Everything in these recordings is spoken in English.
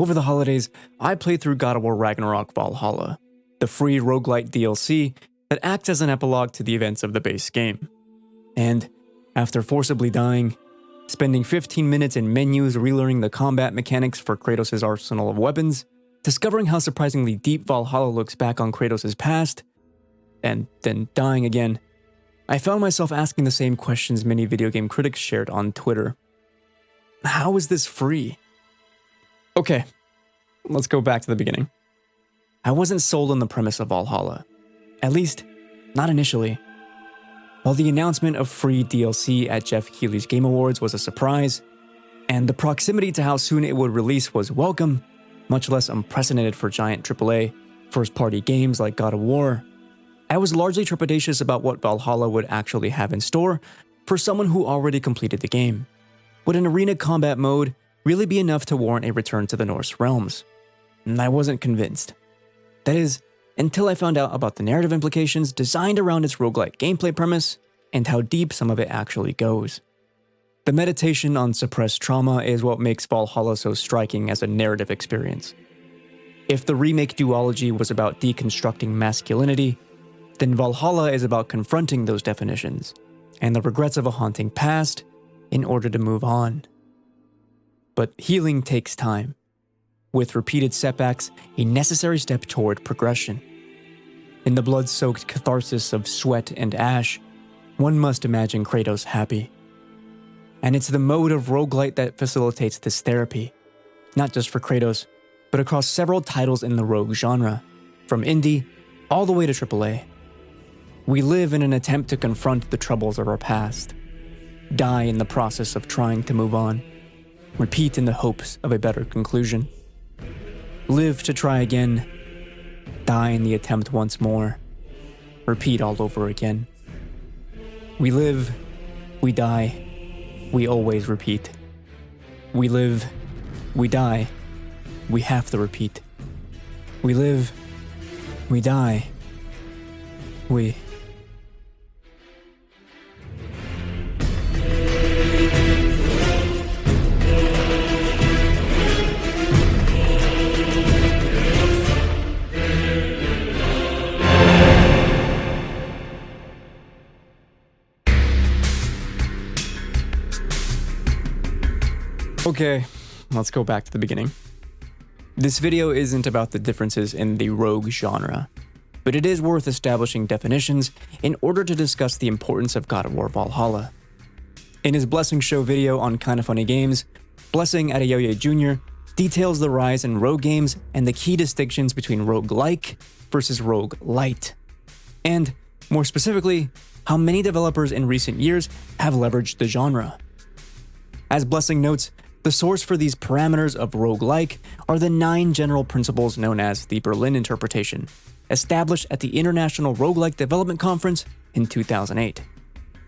over the holidays, I played through God of War Ragnarok Valhalla, the free roguelite DLC that acts as an epilogue to the events of the base game. And after forcibly dying, spending 15 minutes in menus relearning the combat mechanics for Kratos' arsenal of weapons, discovering how surprisingly deep Valhalla looks back on Kratos' past, and then dying again, I found myself asking the same questions many video game critics shared on Twitter. How is this free? Okay, let's go back to the beginning. I wasn't sold on the premise of Valhalla. At least, not initially. While the announcement of free DLC at Jeff Keighley's Game Awards was a surprise, and the proximity to how soon it would release was welcome, much less unprecedented for giant AAA first-party games like God of War, I was largely trepidatious about what Valhalla would actually have in store for someone who already completed the game. Would an arena combat mode really be enough to warrant a return to the Norse realms? And I wasn't convinced. That is, until I found out about the narrative implications designed around its roguelite gameplay premise and how deep some of it actually goes. The meditation on suppressed trauma is what makes Valhalla so striking as a narrative experience. If the remake duology was about deconstructing masculinity, then Valhalla is about confronting those definitions and the regrets of a haunting past in order to move on. But healing takes time, with repeated setbacks a necessary step toward progression. In the blood-soaked catharsis of sweat and ash, one must imagine Kratos happy. And it's the mode of roguelite that facilitates this therapy, not just for Kratos, but across several titles in the rogue genre, from indie all the way to AAA. We live in an attempt to confront the troubles of our past, die in the process of trying to move on, repeat in the hopes of a better conclusion, live to try again, die in the attempt once more, repeat all over again. We live, we die, we always repeat. We live, we die, we have to repeat. We live, we die, we... Okay, let's go back to the beginning. This video isn't about the differences in the rogue genre, but it is worth establishing definitions in order to discuss the importance of God of War Valhalla. In his Blessing Show video on Kinda Funny Games, Blessing Adeoye Jr. details the rise in rogue games and the key distinctions between roguelike versus roguelite, and, more specifically, how many developers in recent years have leveraged the genre. As Blessing notes, the source for these parameters of roguelike are the 9 general principles known as the Berlin Interpretation, established at the International Roguelike Development Conference in 2008.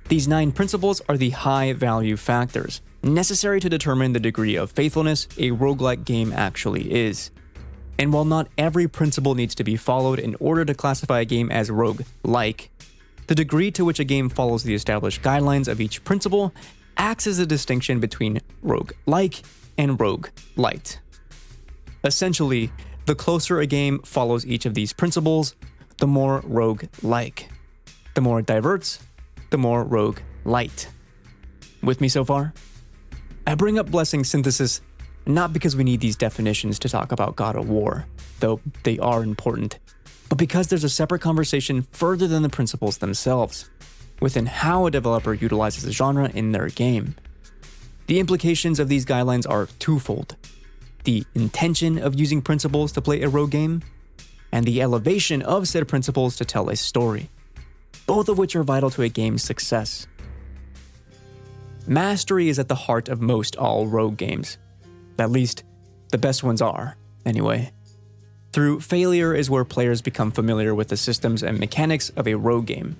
These 9 principles are the high-value factors necessary to determine the degree of faithfulness a roguelike game actually is. And while not every principle needs to be followed in order to classify a game as roguelike, the degree to which a game follows the established guidelines of each principle acts as a distinction between roguelike and roguelite. Essentially, the closer a game follows each of these principles, the more roguelike. The more it diverts, the more roguelite. With me so far? I bring up Blessing's synthesis not because we need these definitions to talk about God of War, though they are important, but because there's a separate conversation further than the principles themselves, within how a developer utilizes the genre in their game. The implications of these guidelines are twofold: the intention of using principles to play a rogue game, and the elevation of said principles to tell a story, both of which are vital to a game's success. Mastery is at the heart of most all rogue games. At least, the best ones are, anyway. Through failure is where players become familiar with the systems and mechanics of a rogue game.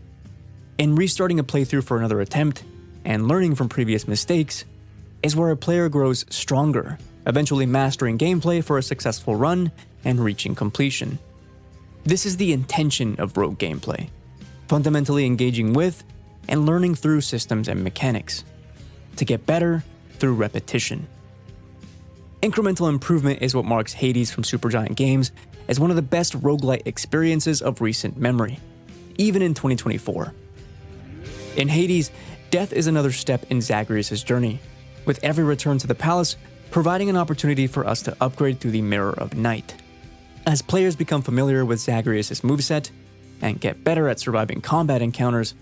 And restarting a playthrough for another attempt, and learning from previous mistakes, is where a player grows stronger, eventually mastering gameplay for a successful run and reaching completion. This is the intention of rogue gameplay, fundamentally engaging with and learning through systems and mechanics, to get better through repetition. Incremental improvement is what marks Hades from Supergiant Games as one of the best roguelite experiences of recent memory, even in 2024. In Hades, death is another step in Zagreus' journey, with every return to the palace providing an opportunity for us to upgrade through the Mirror of Night. As players become familiar with Zagreus' moveset and get better at surviving combat encounters,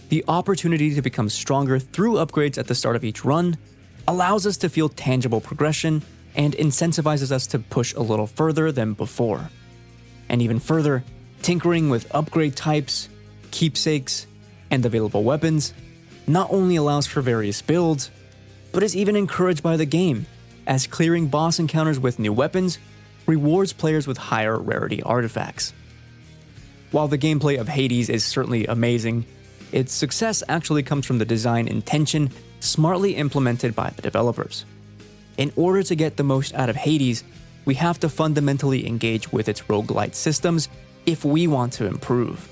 the opportunity to become stronger through upgrades at the start of each run allows us to feel tangible progression and incentivizes us to push a little further than before. And even further, tinkering with upgrade types, keepsakes, and available weapons not only allows for various builds, but is even encouraged by the game, as clearing boss encounters with new weapons rewards players with higher rarity artifacts. While the gameplay of Hades is certainly amazing, its success actually comes from the design intention smartly implemented by the developers. In order to get the most out of Hades, we have to fundamentally engage with its roguelite systems if we want to improve.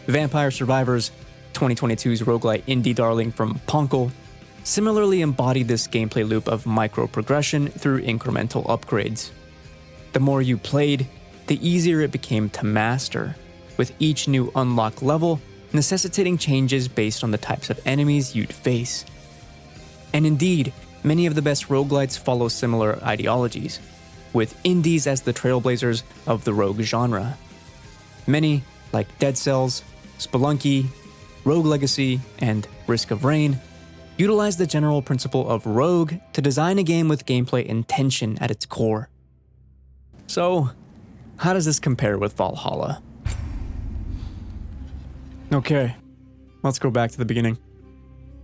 Vampire Survivors, 2022's roguelite indie darling from Ponkel, similarly embodied this gameplay loop of micro-progression through incremental upgrades. The more you played, the easier it became to master, with each new unlock level necessitating changes based on the types of enemies you'd face. And indeed, many of the best roguelites follow similar ideologies, with indies as the trailblazers of the rogue genre. Many, like Dead Cells, Spelunky, Rogue Legacy, and Risk of Rain, utilize the general principle of rogue to design a game with gameplay intention at its core. So, how does this compare with Valhalla? Okay, let's go back to the beginning.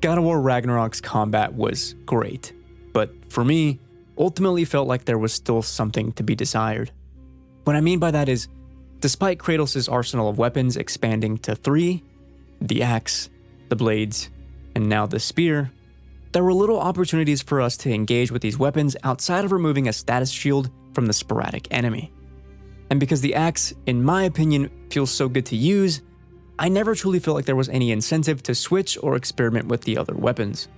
God of War Ragnarok's combat was great, but for me, ultimately felt like there was still something to be desired. What I mean by that is, despite Kratos' arsenal of weapons expanding to 3, the axe, the blades, and now the spear, there were little opportunities for us to engage with these weapons outside of removing a status shield from the sporadic enemy. And because the axe, in my opinion, feels so good to use, I never truly felt like there was any incentive to switch or experiment with the other weapons.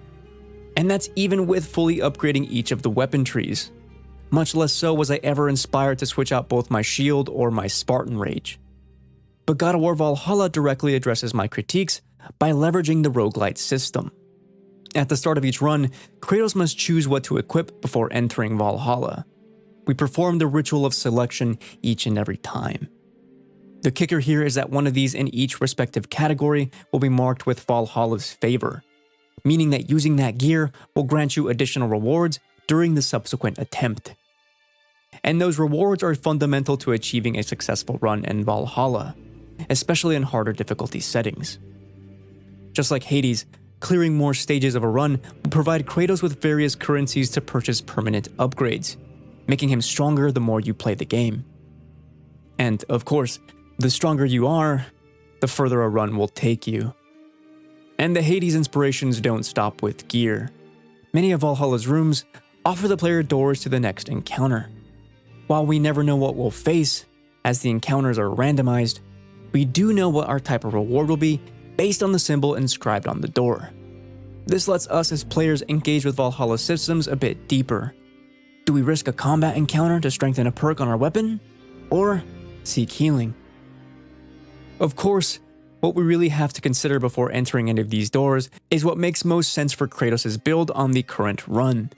And that's even with fully upgrading each of the weapon trees. Much less so was I ever inspired to switch out both my shield or my Spartan Rage. But God of War Valhalla directly addresses my critiques by leveraging the roguelite system. At the start of each run, Kratos must choose what to equip before entering Valhalla. We perform the ritual of selection each and every time. The kicker here is that one of these in each respective category will be marked with Valhalla's favor, meaning that using that gear will grant you additional rewards during the subsequent attempt. And those rewards are fundamental to achieving a successful run in Valhalla, especially in harder difficulty settings. Just like Hades, clearing more stages of a run will provide Kratos with various currencies to purchase permanent upgrades, making him stronger the more you play the game. And of course, the stronger you are, the further a run will take you. And the Hades inspirations don't stop with gear. Many of Valhalla's rooms offer the player doors to the next encounter. While we never know what we'll face, as the encounters are randomized, we do know what our type of reward will be based on the symbol inscribed on the door. This lets us as players engage with Valhalla's systems a bit deeper. Do we risk a combat encounter to strengthen a perk on our weapon? Or seek healing? Of course, what we really have to consider before entering any of these doors is what makes most sense for Kratos' build on the current run.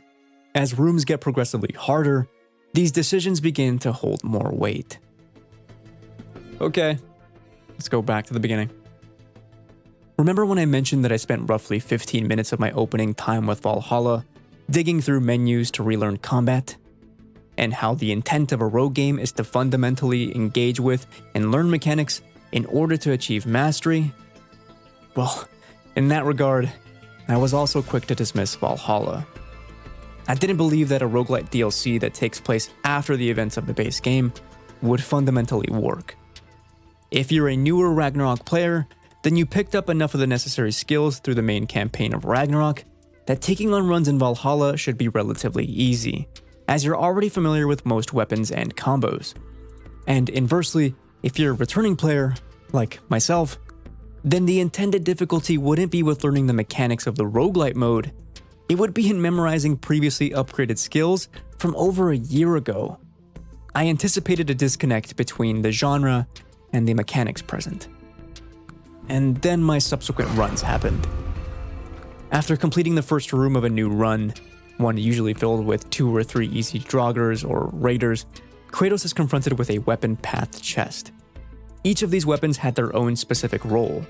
As rooms get progressively harder, these decisions begin to hold more weight. Okay, let's go back to the beginning. Remember when I mentioned that I spent roughly 15 minutes of my opening time with Valhalla digging through menus to relearn combat? And how the intent of a rogue game is to fundamentally engage with and learn mechanics in order to achieve mastery? Well, in that regard, I was also quick to dismiss Valhalla. I didn't believe that a roguelite DLC that takes place after the events of the base game would fundamentally work. If you're a newer Ragnarok player, then you picked up enough of the necessary skills through the main campaign of Ragnarok that taking on runs in Valhalla should be relatively easy, as you're already familiar with most weapons and combos. And inversely, if you're a returning player, like myself, then the intended difficulty wouldn't be with learning the mechanics of the roguelite mode, it would be in memorizing previously upgraded skills from over a year ago. I anticipated a disconnect between the genre and the mechanics present. And then my subsequent runs happened. After completing the first room of a new run, one usually filled with 2 or 3 easy draugrs or raiders, Kratos is confronted with a weapon path chest. Each of these weapons had their own specific role,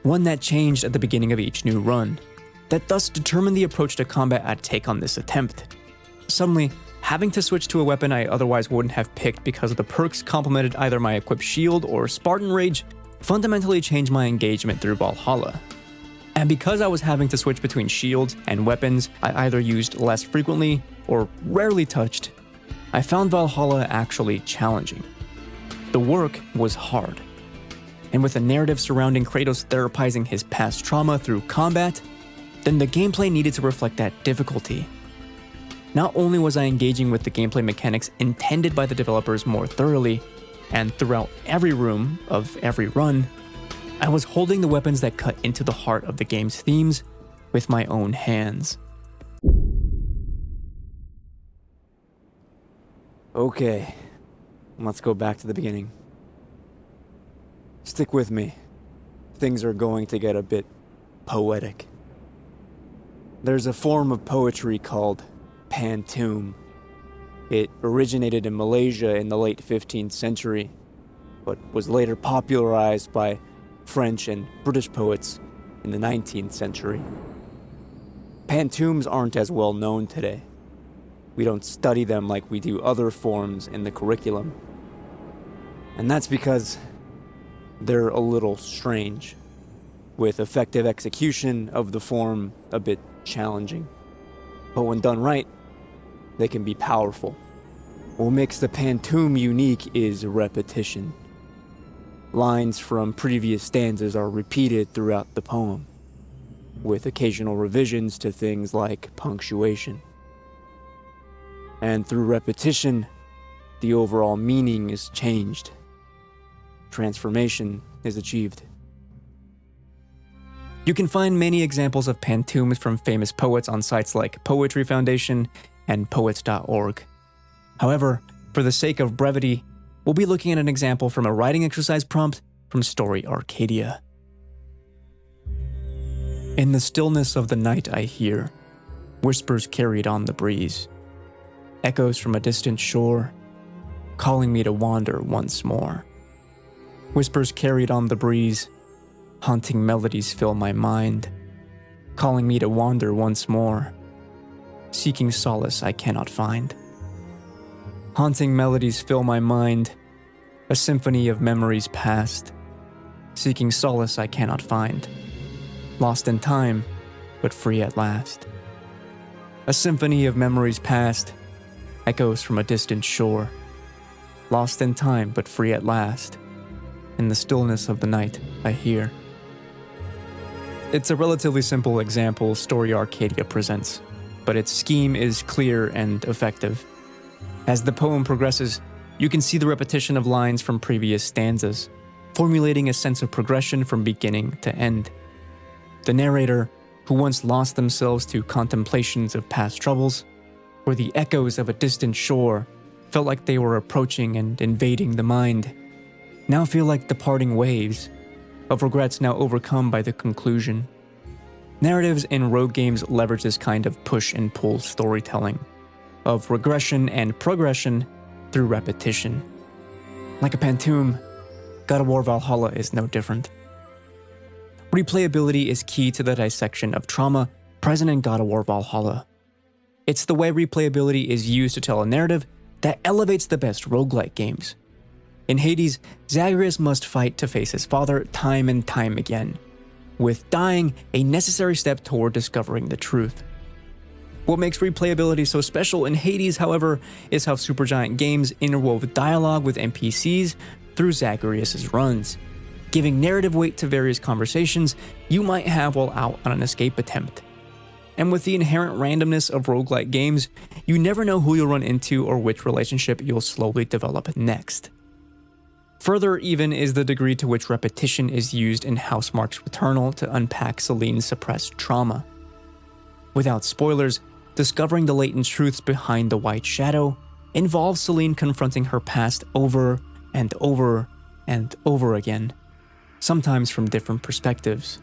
one that changed at the beginning of each new run, that thus determined the approach to combat I'd take on this attempt. Suddenly, having to switch to a weapon I otherwise wouldn't have picked because the perks complemented either my equipped shield or Spartan Rage fundamentally changed my engagement through Valhalla. And because I was having to switch between shields and weapons I either used less frequently or rarely touched, I found Valhalla actually challenging. The work was hard. And with a narrative surrounding Kratos therapizing his past trauma through combat, then the gameplay needed to reflect that difficulty. Not only was I engaging with the gameplay mechanics intended by the developers more thoroughly, and throughout every room of every run, I was holding the weapons that cut into the heart of the game's themes with my own hands. Okay, let's go back to the beginning. Stick with me. Things are going to get a bit poetic. There's a form of poetry called Pantoum. It originated in Malaysia in the late 15th century, but was later popularized by French and British poets in the 19th century. Pantoums aren't as well known today. We don't study them like we do other forms in the curriculum. And that's because they're a little strange, with effective execution of the form a bit challenging. But when done right, they can be powerful. What makes the Pantoum unique is repetition. Lines from previous stanzas are repeated throughout the poem, with occasional revisions to things like punctuation. And through repetition, the overall meaning is changed. Transformation is achieved. You can find many examples of Pantoums from famous poets on sites like Poetry Foundation and poets.org. However, for the sake of brevity, we'll be looking at an example from a writing exercise prompt from Story Arcadia. In the stillness of the night I hear whispers carried on the breeze, echoes from a distant shore, calling me to wander once more. Whispers carried on the breeze, haunting melodies fill my mind, calling me to wander once more, seeking solace I cannot find. Haunting melodies fill my mind, a symphony of memories past, seeking solace I cannot find, lost in time, but free at last. A symphony of memories past, echoes from a distant shore, lost in time, but free at last. In the stillness of the night, I hear. It's a relatively simple example Story Arcadia presents, but its scheme is clear and effective. As the poem progresses, you can see the repetition of lines from previous stanzas, formulating a sense of progression from beginning to end. The narrator, who once lost themselves to contemplations of past troubles, or the echoes of a distant shore, felt like they were approaching and invading the mind, now feel like departing waves, of regrets now overcome by the conclusion. Narratives in rogue games leverage this kind of push and pull storytelling, of regression and progression through repetition. Like a Pantoum, God of War Valhalla is no different. Replayability is key to the dissection of trauma present in God of War Valhalla. It's the way replayability is used to tell a narrative that elevates the best roguelite games. In Hades, Zagreus must fight to face his father time and time again, with dying a necessary step toward discovering the truth. What makes replayability so special in Hades, however, is how Supergiant Games interwove dialogue with NPCs through Zagreus' runs, giving narrative weight to various conversations you might have while out on an escape attempt. And with the inherent randomness of roguelite games, you never know who you'll run into or which relationship you'll slowly develop next. Further even is the degree to which repetition is used in Housemarque's Returnal to unpack Celine's suppressed trauma. Without spoilers, discovering the latent truths behind the White Shadow involves Celine confronting her past over and over and over again, sometimes from different perspectives.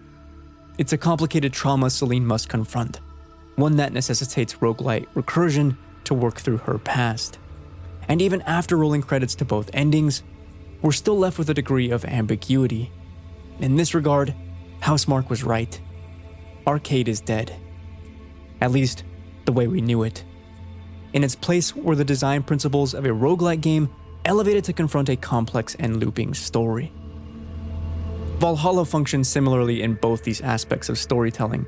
It's a complicated trauma Celine must confront, one that necessitates roguelite recursion to work through her past. And even after rolling credits to both endings, we're still left with a degree of ambiguity. In this regard, Housemarque was right. Arcade is dead. At least, the way we knew it. In its place were the design principles of a roguelite game elevated to confront a complex and looping story. Valhalla functions similarly in both these aspects of storytelling,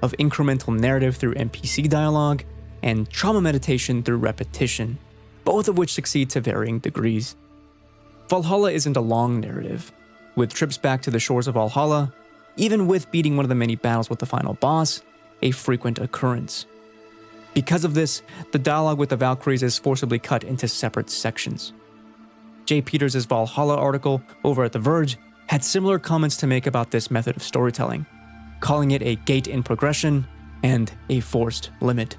of incremental narrative through NPC dialogue, and trauma meditation through repetition, both of which succeed to varying degrees. Valhalla isn't a long narrative, with trips back to the shores of Valhalla, even with beating one of the many battles with the final boss, a frequent occurrence. Because of this, the dialogue with the Valkyries is forcibly cut into separate sections. Jay Peters' Valhalla article over at The Verge had similar comments to make about this method of storytelling, calling it a gate in progression and a forced limit.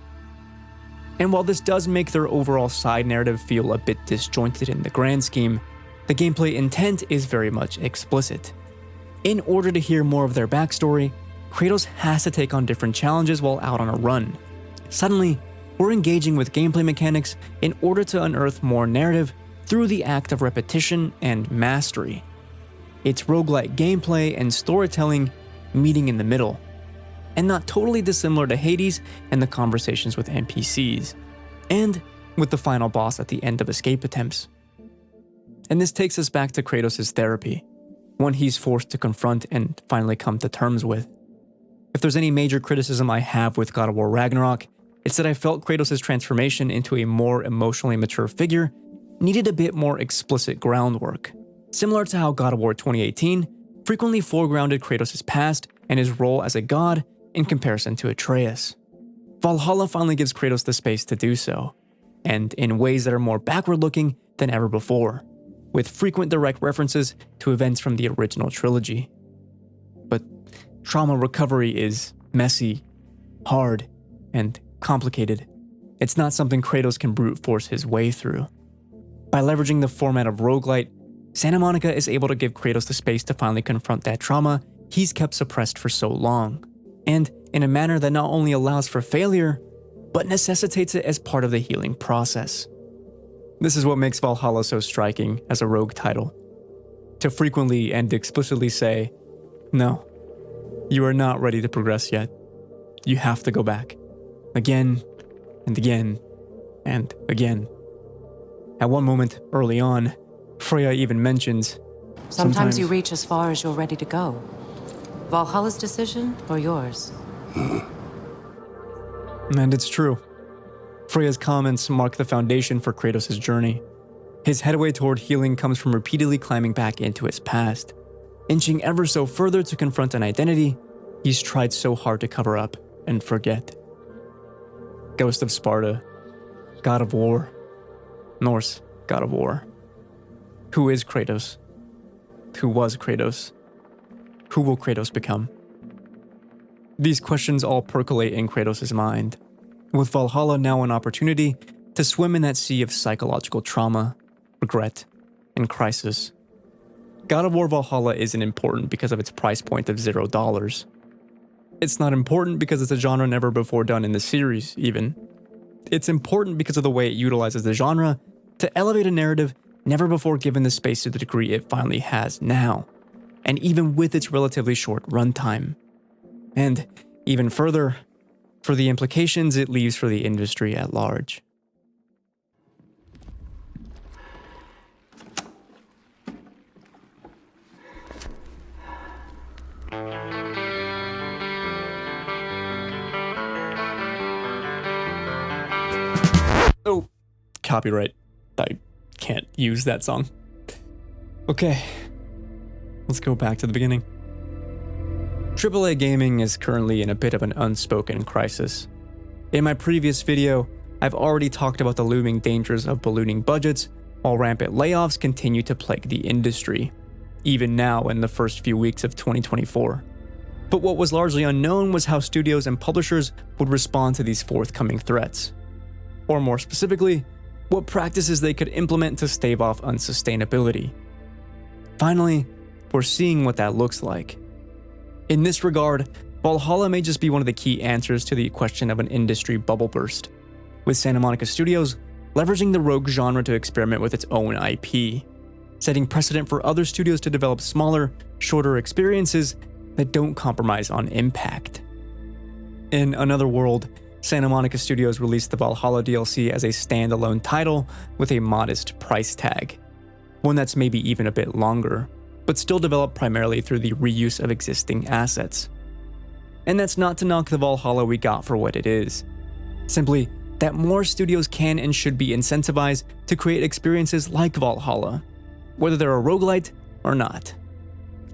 And while this does make their overall side narrative feel a bit disjointed in the grand scheme, the gameplay intent is very much explicit. In order to hear more of their backstory, Kratos has to take on different challenges while out on a run. Suddenly, we're engaging with gameplay mechanics in order to unearth more narrative through the act of repetition and mastery. It's roguelike gameplay and storytelling meeting in the middle, and not totally dissimilar to Hades and the conversations with NPCs, and with the final boss at the end of escape attempts. And this takes us back to Kratos' therapy, one he's forced to confront and finally come to terms with. If there's any major criticism I have with God of War Ragnarok, it's that I felt Kratos' transformation into a more emotionally mature figure needed a bit more explicit groundwork, similar to how God of War 2018 frequently foregrounded Kratos' past and his role as a god in comparison to Atreus. Valhalla finally gives Kratos the space to do so, and in ways that are more backward-looking than ever before, with frequent direct references to events from the original trilogy. But trauma recovery is messy, hard, and complicated. It's not something Kratos can brute force his way through. By leveraging the format of roguelite, Santa Monica is able to give Kratos the space to finally confront that trauma he's kept suppressed for so long, and in a manner that not only allows for failure, but necessitates it as part of the healing process. This is what makes Valhalla so striking as a rogue title. To frequently and explicitly say, no, you are not ready to progress yet. You have to go back. Again, and again, and again. At one moment, early on, Freya even mentions, Sometimes you reach as far as you're ready to go. Valhalla's decision, or yours? And it's true. Freya's comments mark the foundation for Kratos' journey. His headway toward healing comes from repeatedly climbing back into his past, inching ever so further to confront an identity he's tried so hard to cover up and forget. Ghost of Sparta, God of War, Norse God of War. Who is Kratos? Who was Kratos? Who will Kratos become? These questions all percolate in Kratos' mind, with Valhalla now an opportunity to swim in that sea of psychological trauma, regret, and crisis. God of War Valhalla isn't important because of its price point of $0. It's not important because it's a genre never before done in the series, even. It's important because of the way it utilizes the genre to elevate a narrative never before given the space to the degree it finally has now, and even with its relatively short runtime. And even further, for the implications it leaves for the industry at large. Oh, copyright. I can't use that song. Okay, let's go back to the beginning. AAA gaming is currently in a bit of an unspoken crisis. In my previous video, I've already talked about the looming dangers of ballooning budgets, while rampant layoffs continue to plague the industry, even now in the first few weeks of 2024. But what was largely unknown was how studios and publishers would respond to these forthcoming threats. Or more specifically, what practices they could implement to stave off unsustainability. Finally, we're seeing what that looks like. In this regard, Valhalla may just be one of the key answers to the question of an industry bubble burst, with Santa Monica Studios leveraging the rogue genre to experiment with its own IP, setting precedent for other studios to develop smaller, shorter experiences that don't compromise on impact. In another world, Santa Monica Studios released the Valhalla DLC as a standalone title with a modest price tag, one that's maybe even a bit longer, but still developed primarily through the reuse of existing assets. And that's not to knock the Valhalla we got for what it is, simply that more studios can and should be incentivized to create experiences like Valhalla, whether they're a roguelite or not.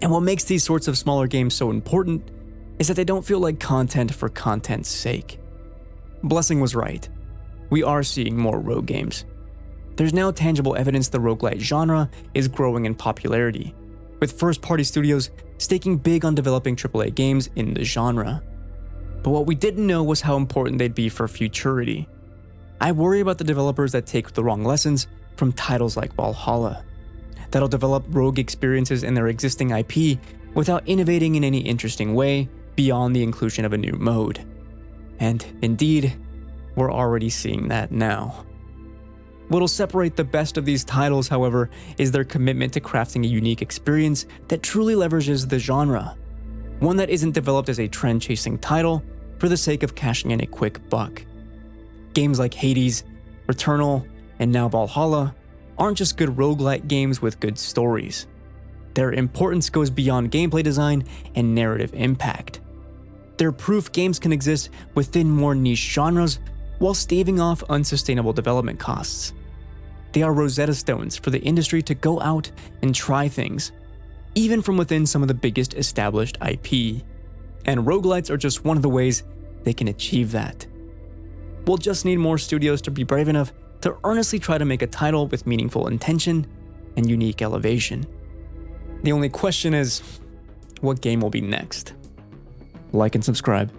And what makes these sorts of smaller games so important is that they don't feel like content for content's sake. Blessing was right. We are seeing more rogue games. There's now tangible evidence the roguelite genre is growing in popularity, with first-party studios staking big on developing AAA games in the genre. But what we didn't know was how important they'd be for futurity. I worry about the developers that take the wrong lessons from titles like Valhalla, that'll develop rogue experiences in their existing IP without innovating in any interesting way beyond the inclusion of a new mode. And indeed, we're already seeing that now. What'll separate the best of these titles, however, is their commitment to crafting a unique experience that truly leverages the genre, one that isn't developed as a trend-chasing title for the sake of cashing in a quick buck. Games like Hades, Returnal, and now Valhalla aren't just good roguelite games with good stories. Their importance goes beyond gameplay design and narrative impact. They're proof games can exist within more niche genres while staving off unsustainable development costs. They are Rosetta Stones for the industry to go out and try things, even from within some of the biggest established IP. And roguelites are just one of the ways they can achieve that. We'll just need more studios to be brave enough to earnestly try to make a title with meaningful intention and unique elevation. The only question is, what game will be next? Like and subscribe.